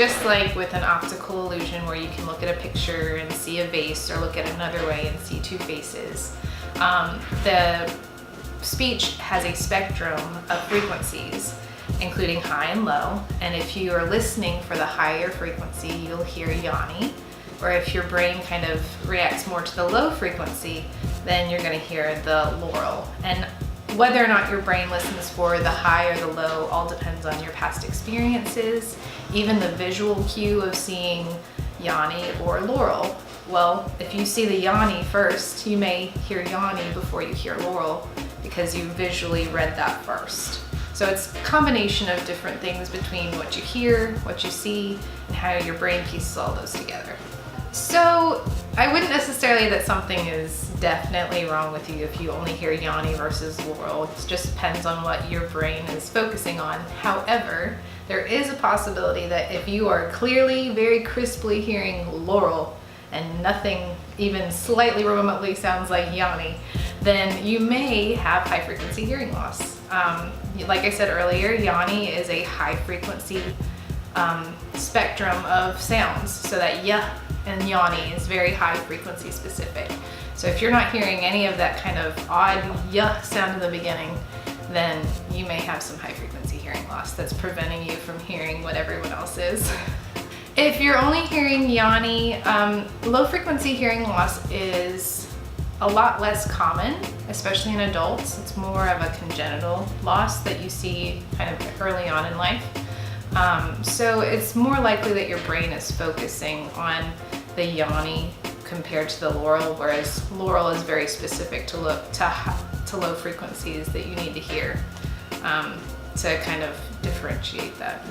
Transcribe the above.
just like with an optical illusion where you can look at a picture and see a vase, or look at another way and see two faces. The speech has a spectrum of frequencies, including high and low. And if you are listening for the higher frequency, you'll hear Yanny. Or if your brain kind of reacts more to the low frequency, then you're going to hear the Laurel. And whether or not your brain listens for the high or the low all depends on your past experiences, even the visual cue of seeing Yanny or Laurel. Well, if you see the Yanny first, you may hear Yanny before you hear Laurel because you visually read that first. So it's a combination of different things between what you hear, what you see, and how your brain pieces all those together. So I wouldn't necessarily that something is definitely wrong with you if you only hear Yanny versus Laurel. It just depends on what your brain is focusing on. However, there is a possibility that if you are clearly, very crisply hearing Laurel and nothing even slightly remotely sounds like Yanny, then you may have high frequency hearing loss. Like I said earlier, Yanny is a high frequency spectrum of sounds, so that y and Yanny is very high frequency specific. So if you're not hearing any of that kind of odd y sound in the beginning, then you may have some high frequency hearing loss that's preventing you from hearing what everyone else is. If you're only hearing Yanny, low frequency hearing loss is a lot less common, especially in adults. It's more of a congenital loss that you see kind of early on in life. So it's more likely that your brain is focusing on the Yanny compared to the Laurel, whereas Laurel is very specific to low frequencies that you need to hear to kind of differentiate that.